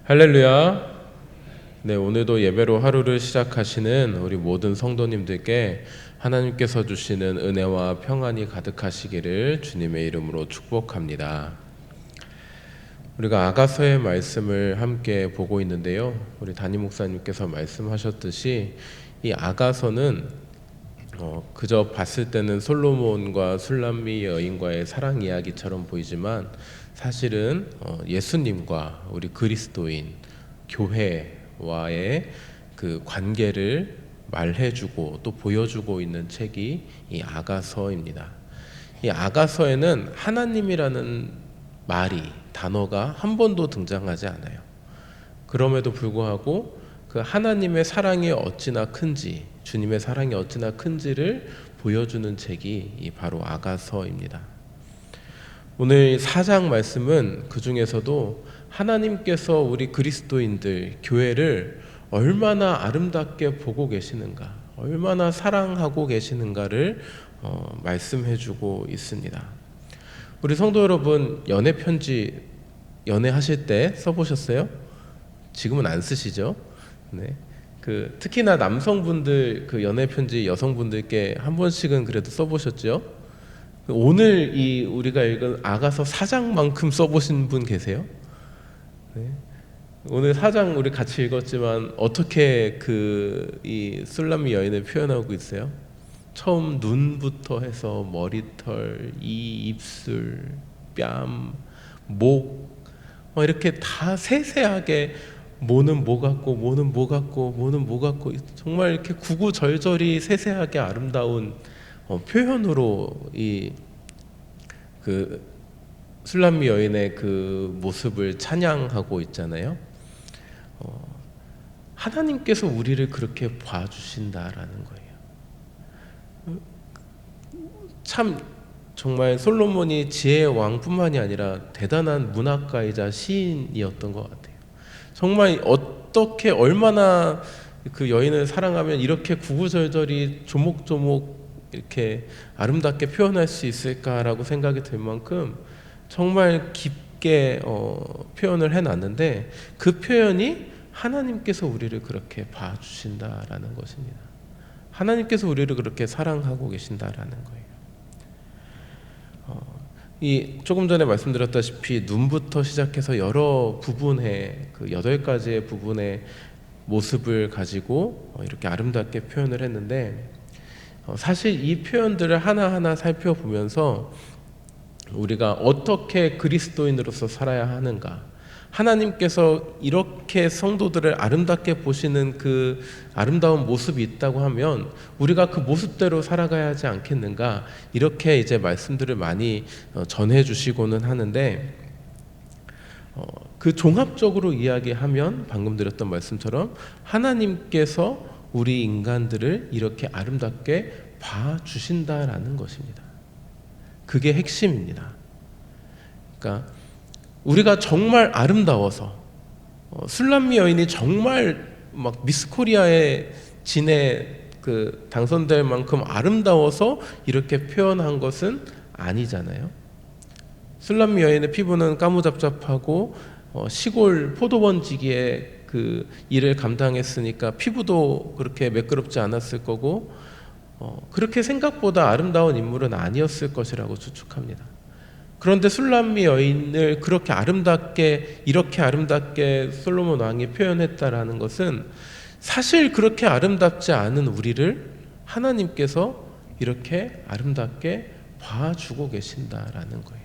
할렐루야. 네, 오늘도 예배로 하루를 시작하시는 우리 모든 성도님들께 하나님께서 주시는 은혜와 평안이 가득하시기를 주님의 이름으로 축복합니다. 우리가 아가서의 말씀을 함께 보고 있는데요. 우리 담임 목사님께서 말씀하셨듯이 이 아가서는 그저 봤을 때는 솔로몬과 술람미 여인과의 사랑 이야기처럼 보이지만 사실은 예수님과 우리 그리스도인 교회와의 그 관계를 말해주고 또 보여주고 있는 책이 이 아가서입니다. 이 아가서에는 하나님이라는 단어가 한 번도 등장하지 않아요. 그럼에도 불구하고 그 하나님의 사랑이 어찌나 큰지, 주님의 사랑이 어찌나 큰지를 보여주는 책이 바로 아가서입니다. 오늘 4장 말씀은 그 중에서도 하나님께서 우리 그리스도인들, 교회를 얼마나 아름답게 보고 계시는가, 얼마나 사랑하고 계시는가를 말씀해주고 있습니다. 우리 성도 여러분, 연애 편지 연애하실 때 써보셨어요? 지금은 안 쓰시죠? 네. 특히나 남성분들 연애 편지 여성분들께 한 번씩은 그래도 써보셨죠? 오늘 우리가 읽은 아가서 4장만큼 써보신 분 계세요? 네. 오늘 4장 우리 같이 읽었지만 어떻게 이 술람미 여인을 표현하고 있어요? 처음 눈부터 해서 머리털, 입술, 뺨, 목 이렇게 다 세세하게 뭐는 뭐 같고 뭐는 뭐 같고 뭐는 뭐 같고 정말 이렇게 구구절절히 세세하게 아름다운 표현으로 술람미 여인의 그 모습을 찬양하고 있잖아요. 하나님께서 우리를 그렇게 봐주신다라는 거예요. 참 정말 솔로몬이 지혜의 왕뿐만이 아니라 대단한 문학가이자 시인이었던 것 같아요. 정말 어떻게 얼마나 그 여인을 사랑하면 이렇게 구구절절히 조목조목 이렇게 아름답게 표현할 수 있을까라고 생각이 들 만큼 정말 깊게 표현을 해놨는데 그 표현이 하나님께서 우리를 그렇게 봐주신다라는 것입니다. 하나님께서 우리를 그렇게 사랑하고 계신다라는 거예요. 조금 전에 말씀드렸다시피 눈부터 시작해서 여러 부분의 8가지의 부분의 모습을 가지고 이렇게 아름답게 표현을 했는데 사실 이 표현들을 하나하나 살펴보면서 우리가 어떻게 그리스도인으로서 살아야 하는가, 하나님께서 이렇게 성도들을 아름답게 보시는 그 아름다운 모습이 있다고 하면 우리가 그 모습대로 살아가야 하지 않겠는가, 이렇게 이제 말씀들을 많이 전해 주시고는 하는데 그 종합적으로 이야기하면 방금 드렸던 말씀처럼 하나님께서 우리 인간들을 이렇게 아름답게 봐주신다라는 것입니다. 그게 핵심입니다. 그러니까 우리가 정말 아름다워서 술람미 여인이 정말 막 미스 코리아에 당선될 만큼 아름다워서 이렇게 표현한 것은 아니잖아요. 술람미 여인의 피부는 까무잡잡하고 시골 포도원지기에 일을 감당했으니까 피부도 그렇게 매끄럽지 않았을 거고 그렇게 생각보다 아름다운 인물은 아니었을 것이라고 추측합니다. 그런데 술람미 여인을 이렇게 아름답게 솔로몬 왕이 표현했다라는 것은 사실 그렇게 아름답지 않은 우리를 하나님께서 이렇게 아름답게 봐주고 계신다라는 거예요.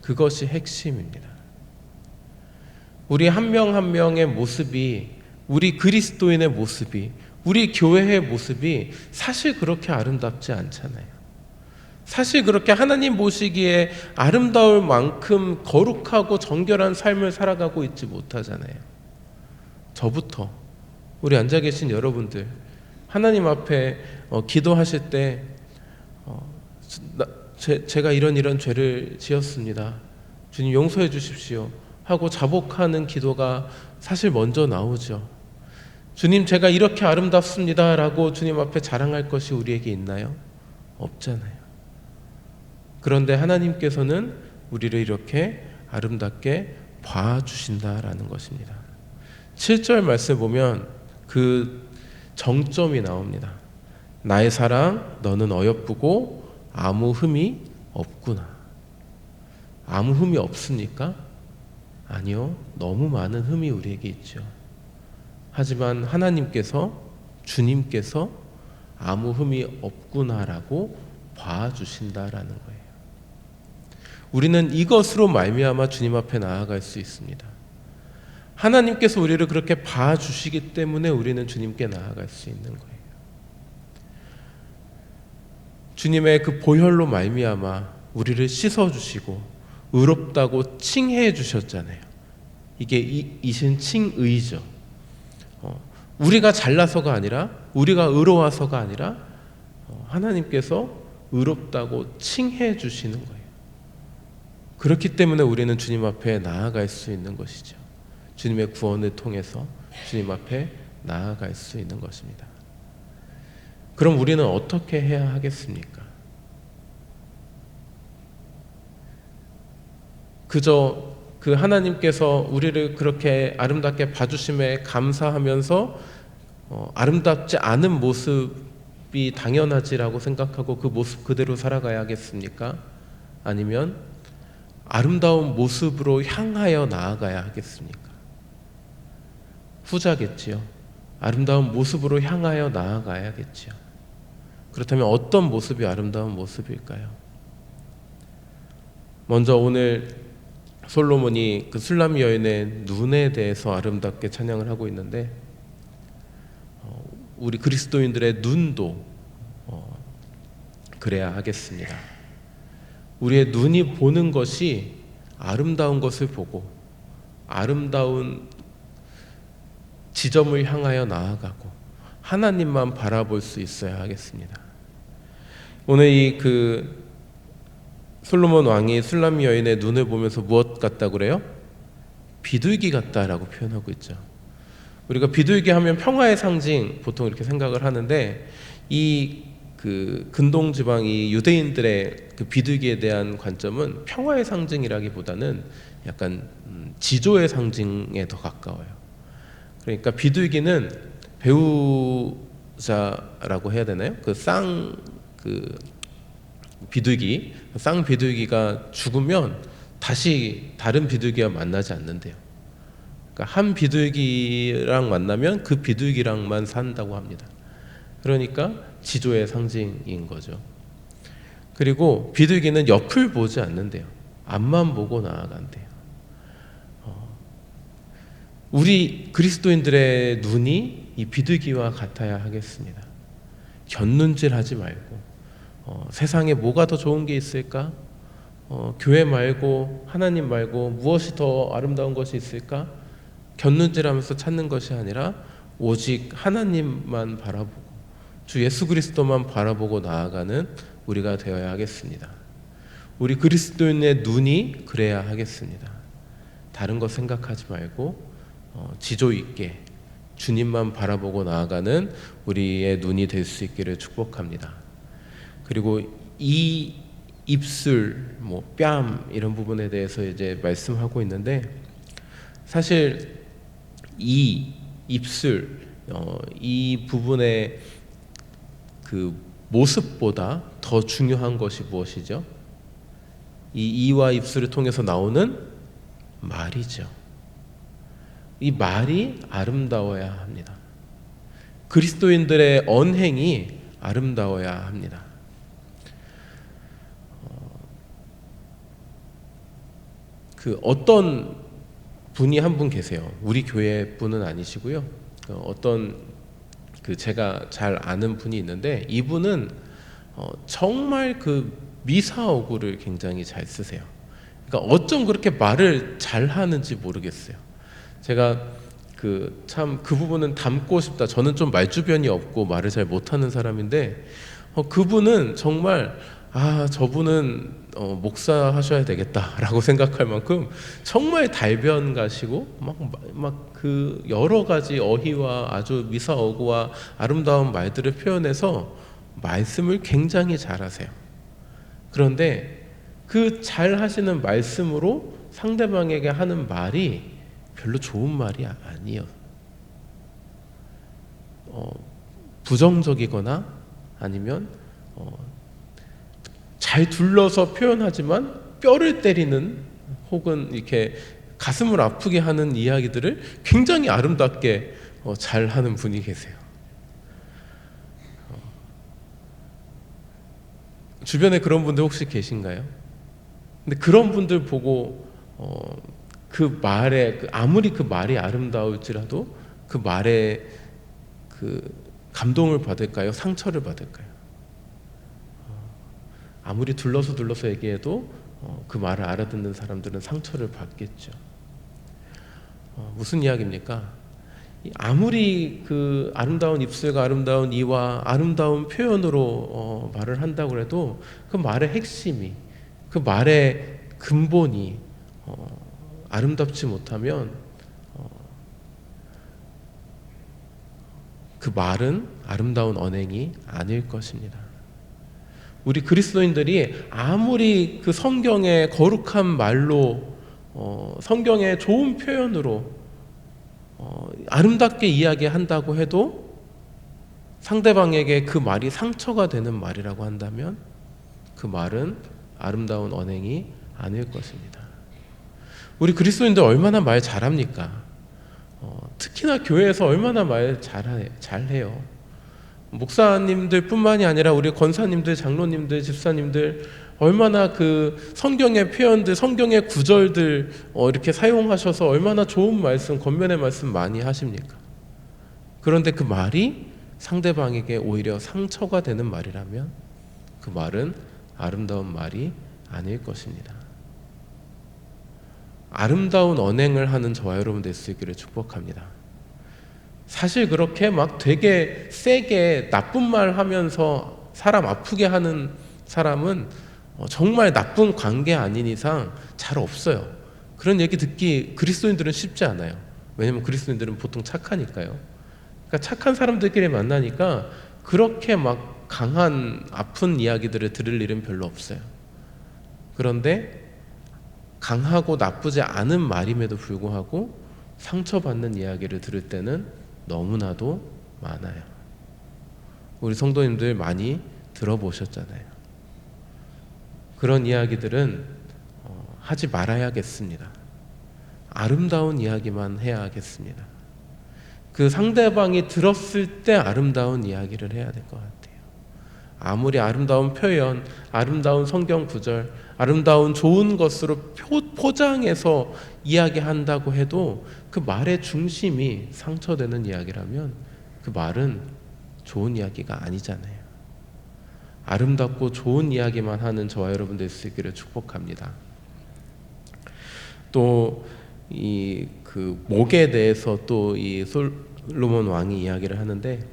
그것이 핵심입니다. 우리 한 명 한 명의 모습이, 우리 그리스도인의 모습이, 우리 교회의 모습이 사실 그렇게 아름답지 않잖아요. 사실 그렇게 하나님 보시기에 아름다울 만큼 거룩하고 정결한 삶을 살아가고 있지 못하잖아요. 저부터, 우리 앉아 계신 여러분들, 하나님 앞에 기도하실 때 제가 이런 죄를 지었습니다. 주님 용서해 주십시오 하고 자복하는 기도가 사실 먼저 나오죠. 주님 제가 이렇게 아름답습니다 라고 주님 앞에 자랑할 것이 우리에게 있나요? 없잖아요. 그런데 하나님께서는 우리를 이렇게 아름답게 봐주신다라는 것입니다. 7절 말씀 보면 그 정점이 나옵니다. 나의 사랑 너는 어여쁘고 아무 흠이 없구나. 아무 흠이 없습니까? 아니요. 너무 많은 흠이 우리에게 있죠. 하지만 하나님께서, 주님께서 아무 흠이 없구나라고 봐주신다라는 거예요. 우리는 이것으로 말미암아 주님 앞에 나아갈 수 있습니다. 하나님께서 우리를 그렇게 봐주시기 때문에 우리는 주님께 나아갈 수 있는 거예요. 주님의 그 보혈로 말미암아 우리를 씻어주시고 의롭다고 칭해 주셨잖아요. 이게 이신칭의죠. 우리가 잘나서가 아니라, 우리가 의로워서가 아니라 하나님께서 의롭다고 칭해 주시는 거예요. 그렇기 때문에 우리는 주님 앞에 나아갈 수 있는 것이죠. 주님의 구원을 통해서 주님 앞에 나아갈 수 있는 것입니다. 그럼 우리는 어떻게 해야 하겠습니까? 그저 그 하나님께서 우리를 그렇게 아름답게 봐주심에 감사하면서 아름답지 않은 모습이 당연하지라고 생각하고 그 모습 그대로 살아가야 하겠습니까? 아니면 아름다운 모습으로 향하여 나아가야 하겠습니까? 후자겠지요. 아름다운 모습으로 향하여 나아가야겠지요. 그렇다면 어떤 모습이 아름다운 모습일까요? 먼저 오늘 솔로몬이 그 술람 여인의 눈에 대해서 아름답게 찬양을 하고 있는데, 우리 그리스도인들의 눈도 그래야 하겠습니다. 우리의 눈이 보는 것이 아름다운 것을 보고 아름다운 지점을 향하여 나아가고 하나님만 바라볼 수 있어야 하겠습니다. 오늘 이 그 솔로몬 왕이 술람 여인의 눈을 보면서 무엇 같다고 그래요? 비둘기 같다라고 표현하고 있죠. 우리가 비둘기 하면 평화의 상징 보통 이렇게 생각을 하는데, 이 그 근동 지방이 유대인들의 그 비둘기에 대한 관점은 평화의 상징이라기보다는 약간 지조의 상징에 더 가까워요. 그러니까 비둘기는 배우자라고 해야 되나요? 그 쌍비둘기가 죽으면 다시 다른 비둘기와 만나지 않는데요. 그러니까 한 비둘기랑 만나면 그 비둘기랑만 산다고 합니다. 그러니까 지조의 상징인 거죠. 그리고 비둘기는 옆을 보지 않는데요. 앞만 보고 나아간대요. 우리 그리스도인들의 눈이 이 비둘기와 같아야 하겠습니다. 곁눈질하지 말고 세상에 뭐가 더 좋은 게 있을까? 교회 말고 하나님 말고 무엇이 더 아름다운 것이 있을까? 곁눈질하면서 찾는 것이 아니라 오직 하나님만 바라보고 주 예수 그리스도만 바라보고 나아가는 우리가 되어야 하겠습니다. 우리 그리스도인의 눈이 그래야 하겠습니다. 다른 것 생각하지 말고 지조 있게 주님만 바라보고 나아가는 우리의 눈이 될 수 있기를 축복합니다. 그리고 이 입술, 뺨 이런 부분에 대해서 이제 말씀하고 있는데, 사실 이 입술, 이 부분의 그 모습보다 더 중요한 것이 무엇이죠? 이 이와 입술을 통해서 나오는 말이죠. 이 말이 아름다워야 합니다. 그리스도인들의 언행이 아름다워야 합니다. 그 어떤 분이 한 분 계세요. 우리 교회 분은 아니시고요. 어떤 그 제가 잘 아는 분이 있는데, 이분은 정말 그 미사어구를 굉장히 잘 쓰세요. 그러니까 어쩜 그렇게 말을 잘 하는지 모르겠어요. 제가 그 부분은 닮고 싶다. 저는 좀 말주변이 없고 말을 잘 못하는 사람인데, 그분은 정말 저분은 목사 하셔야 되겠다라고 생각할 만큼 정말 달변가시고 막 그 여러 가지 어휘와 아주 미사어구와 아름다운 말들을 표현해서 말씀을 굉장히 잘하세요. 그런데 그 잘 하시는 말씀으로 상대방에게 하는 말이 별로 좋은 말이 아니에요. 부정적이거나 아니면 잘 둘러서 표현하지만 뼈를 때리는 혹은 이렇게 가슴을 아프게 하는 이야기들을 굉장히 아름답게 잘 하는 분이 계세요. 주변에 그런 분들 혹시 계신가요? 근데 그런 분들 보고 그 말에 아무리 그 말이 아름다울지라도 그 말에 그 감동을 받을까요? 상처를 받을까요? 아무리 둘러서 얘기해도 그 말을 알아듣는 사람들은 상처를 받겠죠. 무슨 이야기입니까? 아무리 그 아름다운 입술과 아름다운 이와 아름다운 표현으로 말을 한다고 해도 그 말의 핵심이, 그 말의 근본이 아름답지 못하면 그 말은 아름다운 언행이 아닐 것입니다. 우리 그리스도인들이 아무리 그 성경의 거룩한 말로 성경의 좋은 표현으로 아름답게 이야기한다고 해도 상대방에게 그 말이 상처가 되는 말이라고 한다면 그 말은 아름다운 언행이 아닐 것입니다. 우리 그리스도인들 얼마나 말 잘합니까? 특히나 교회에서 얼마나 말 잘해요. 목사님들 뿐만이 아니라 우리 권사님들, 장로님들, 집사님들 얼마나 그 성경의 표현들, 성경의 구절들 이렇게 사용하셔서 얼마나 좋은 말씀, 권면의 말씀 많이 하십니까? 그런데 그 말이 상대방에게 오히려 상처가 되는 말이라면 그 말은 아름다운 말이 아닐 것입니다. 아름다운 언행을 하는 저와 여러분 될 수 있기를 축복합니다. 사실 그렇게 막 되게 세게 나쁜 말 하면서 사람 아프게 하는 사람은 정말 나쁜 관계 아닌 이상 잘 없어요. 그런 얘기 듣기 그리스도인들은 쉽지 않아요. 왜냐면 그리스도인들은 보통 착하니까요. 그러니까 착한 사람들끼리 만나니까 그렇게 막 강한 아픈 이야기들을 들을 일은 별로 없어요. 그런데 강하고 나쁘지 않은 말임에도 불구하고 상처받는 이야기를 들을 때는 너무나도 많아요. 우리 성도님들 많이 들어보셨잖아요. 그런 이야기들은 하지 말아야겠습니다. 아름다운 이야기만 해야겠습니다. 그 상대방이 들었을 때 아름다운 이야기를 해야 될 것 같아요. 아무리 아름다운 표현, 아름다운 성경 구절, 아름다운 좋은 것으로 포장해서 이야기한다고 해도 그 말의 중심이 상처되는 이야기라면 그 말은 좋은 이야기가 아니잖아요. 아름답고 좋은 이야기만 하는 저와 여러분 될 수 있기를 축복합니다. 또 이 그 목에 대해서 또 이 솔로몬 왕이 이야기를 하는데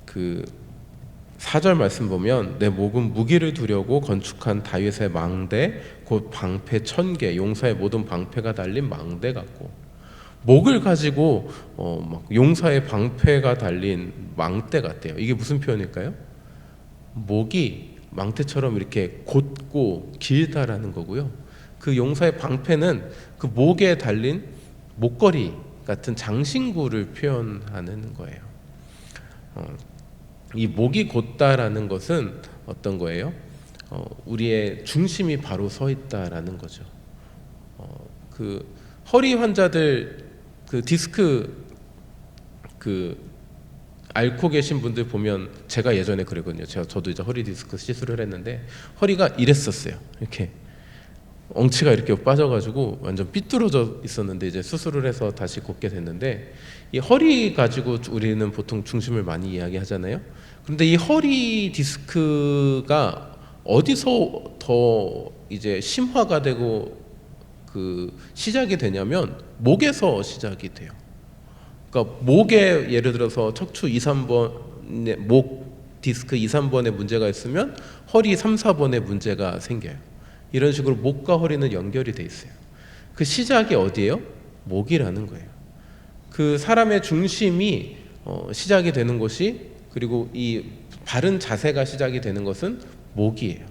그 4절 말씀 보면 내 목은 무기를 두려고 건축한 다윗의 망대 곧 방패 1000개 용사의 모든 방패가 달린 망대 같고 목을 가지고 막 용사의 방패가 달린 망대 같대요. 이게 무슨 표현일까요? 목이 망대처럼 이렇게 곧고 길다라는 거고요. 그 용사의 방패는 그 목에 달린 목걸이 같은 장신구를 표현하는 거예요. 이 목이 곧다라는 것은 어떤 거예요? 우리의 중심이 바로 서 있다라는 거죠. 그 허리 환자들 그 디스크 그 앓고 계신 분들 보면 제가 예전에 그랬거든요. 저도 이제 허리 디스크 시술을 했는데 허리가 이랬었어요. 이렇게 엉치가 이렇게 빠져가지고 완전 삐뚤어져 있었는데 이제 수술을 해서 다시 걷게 됐는데 이 허리 가지고 우리는 보통 중심을 많이 이야기하잖아요. 그런데 이 허리 디스크가 어디서 더 이제 심화가 되고 그 시작이 되냐면 목에서 시작이 돼요. 그러니까 목에 예를 들어서 척추 2, 3번에 목 디스크 2, 3번에 문제가 있으면 허리 3, 4번에 문제가 생겨요. 이런 식으로 목과 허리는 연결이 돼 있어요. 그 시작이 어디예요? 목이라는 거예요. 그 사람의 중심이 시작이 되는 곳이 그리고 이 바른 자세가 시작이 되는 것은 목이에요.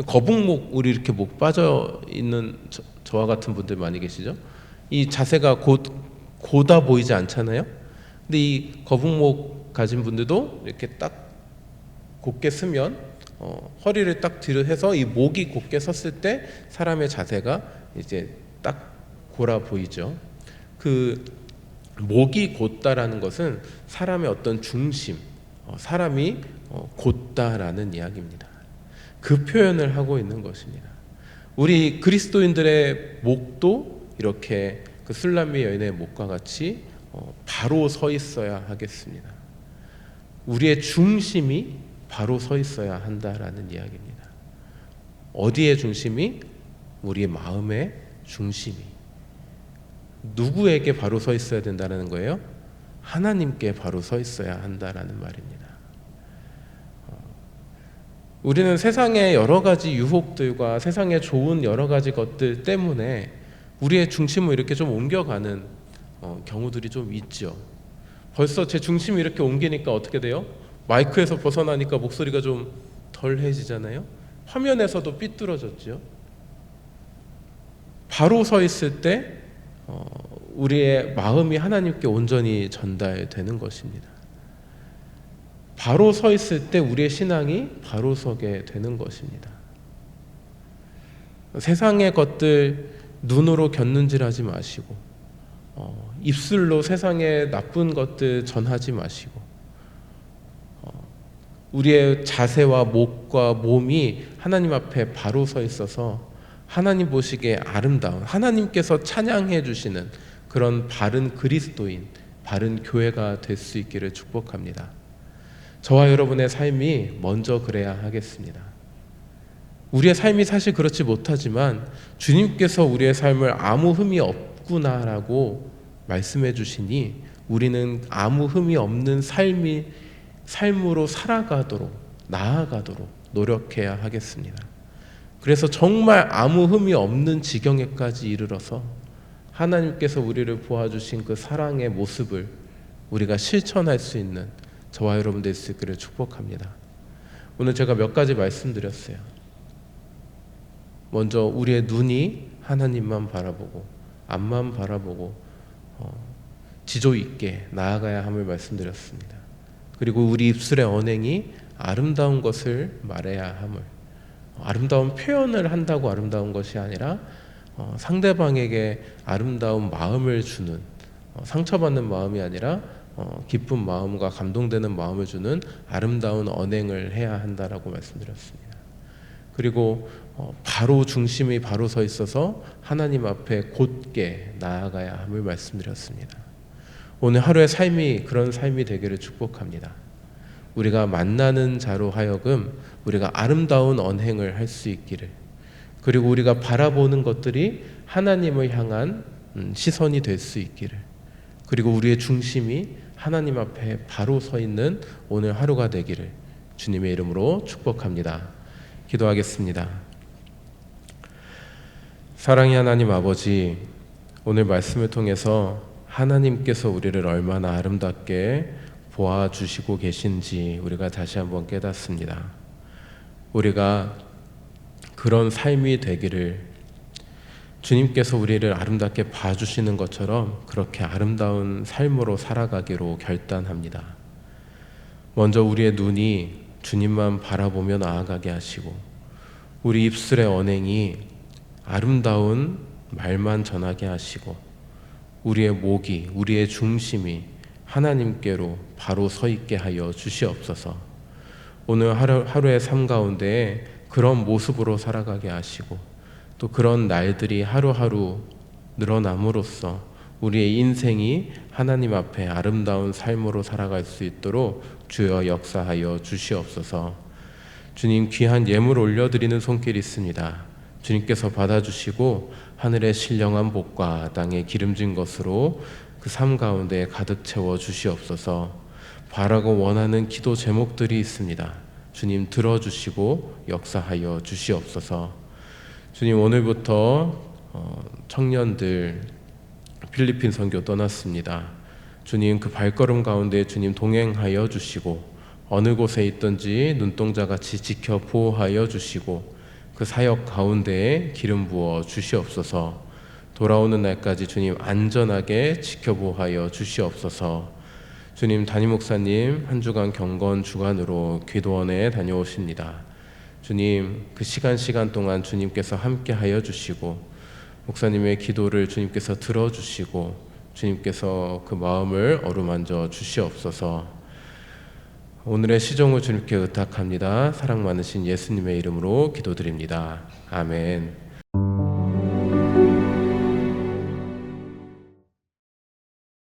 거북목, 우리 이렇게 목 빠져 있는 저와 같은 분들 많이 계시죠? 이 자세가 고다 보이지 않잖아요. 근데 이 거북목 가진 분들도 이렇게 딱 곧게 쓰면 허리를 딱 뒤로 해서 이 목이 곧게 섰을 때 사람의 자세가 이제 딱 골아 보이죠. 그 목이 곧다라는 것은 사람의 어떤 중심, 사람이 곧다라는 이야기입니다. 그 표현을 하고 있는 것입니다. 우리 그리스도인들의 목도 이렇게 그 술람미 여인의 목과 같이 바로 서 있어야 하겠습니다. 우리의 중심이 바로 서 있어야 한다라는 이야기입니다. 어디의 중심이? 우리의 마음의 중심이. 누구에게 바로 서 있어야 된다는 거예요? 하나님께 바로 서 있어야 한다라는 말입니다. 우리는 세상의 여러 가지 유혹들과 세상의 좋은 여러 가지 것들 때문에 우리의 중심을 이렇게 좀 옮겨가는 경우들이 좀 있죠. 벌써 제 중심이 이렇게 옮기니까 어떻게 돼요? 마이크에서 벗어나니까 목소리가 좀 덜해지잖아요. 화면에서도 삐뚤어졌죠. 바로 서 있을 때 우리의 마음이 하나님께 온전히 전달되는 것입니다. 바로 서 있을 때 우리의 신앙이 바로 서게 되는 것입니다. 세상의 것들 눈으로 곁눈질하지 마시고 입술로 세상의 나쁜 것들 전하지 마시고 우리의 자세와 목과 몸이 하나님 앞에 바로 서 있어서 하나님 보시기에 아름다운, 하나님께서 찬양해 주시는 그런 바른 그리스도인, 바른 교회가 될 수 있기를 축복합니다. 저와 여러분의 삶이 먼저 그래야 하겠습니다. 우리의 삶이 사실 그렇지 못하지만 주님께서 우리의 삶을 아무 흠이 없구나라고 말씀해 주시니 우리는 아무 흠이 없는 삶으로 살아가도록, 나아가도록 노력해야 하겠습니다. 그래서 정말 아무 흠이 없는 지경에까지 이르러서 하나님께서 우리를 보아주신 그 사랑의 모습을 우리가 실천할 수 있는 저와 여러분 될 수 있기를 축복합니다. 오늘 제가 몇 가지 말씀드렸어요. 먼저 우리의 눈이 하나님만 바라보고 앞만 바라보고 지조 있게 나아가야 함을 말씀드렸습니다. 그리고 우리 입술의 언행이 아름다운 것을 말해야 함을, 아름다운 표현을 한다고 아름다운 것이 아니라 상대방에게 아름다운 마음을 주는, 상처받는 마음이 아니라 기쁜 마음과 감동되는 마음을 주는 아름다운 언행을 해야 한다라고 말씀드렸습니다. 그리고 바로 중심이 바로 서 있어서 하나님 앞에 곧게 나아가야 함을 말씀드렸습니다. 오늘 하루의 삶이 그런 삶이 되기를 축복합니다. 우리가 만나는 자로 하여금 우리가 아름다운 언행을 할 수 있기를, 그리고 우리가 바라보는 것들이 하나님을 향한 시선이 될 수 있기를, 그리고 우리의 중심이 하나님 앞에 바로 서 있는 오늘 하루가 되기를 주님의 이름으로 축복합니다. 기도하겠습니다. 사랑의 하나님 아버지, 오늘 말씀을 통해서 하나님께서 우리를 얼마나 아름답게 보아주시고 계신지 우리가 다시 한번 깨닫습니다. 우리가 그런 삶이 되기를, 주님께서 우리를 아름답게 봐주시는 것처럼 그렇게 아름다운 삶으로 살아가기로 결단합니다. 먼저 우리의 눈이 주님만 바라보며 나아가게 하시고, 우리 입술의 언행이 아름다운 말만 전하게 하시고, 우리의 목이, 우리의 중심이 하나님께로 바로 서 있게 하여 주시옵소서. 오늘 하루의 삶 가운데 그런 모습으로 살아가게 하시고, 또 그런 날들이 하루하루 늘어남으로써 우리의 인생이 하나님 앞에 아름다운 삶으로 살아갈 수 있도록 주여 역사하여 주시옵소서. 주님, 귀한 예물 올려드리는 손길이 있습니다. 주님께서 받아주시고 하늘의 신령한 복과 땅의 기름진 것으로 그 삶 가운데 가득 채워 주시옵소서. 바라고 원하는 기도 제목들이 있습니다. 주님 들어주시고 역사하여 주시옵소서. 주님, 오늘부터 청년들 필리핀 선교 떠났습니다. 주님, 그 발걸음 가운데 주님 동행하여 주시고 어느 곳에 있든지 눈동자같이 지켜 보호하여 주시고 그 사역 가운데에 기름 부어 주시옵소서. 돌아오는 날까지 주님 안전하게 지켜보하여 주시옵소서. 주님, 담임 목사님 한 주간 경건 주간으로 기도원에 다녀오십니다. 주님, 그 시간 동안 주님께서 함께하여 주시고 목사님의 기도를 주님께서 들어주시고 주님께서 그 마음을 어루만져 주시옵소서. 오늘의 시종을 주님께 의탁합니다. 사랑 많으신 예수님의 이름으로 기도드립니다. 아멘.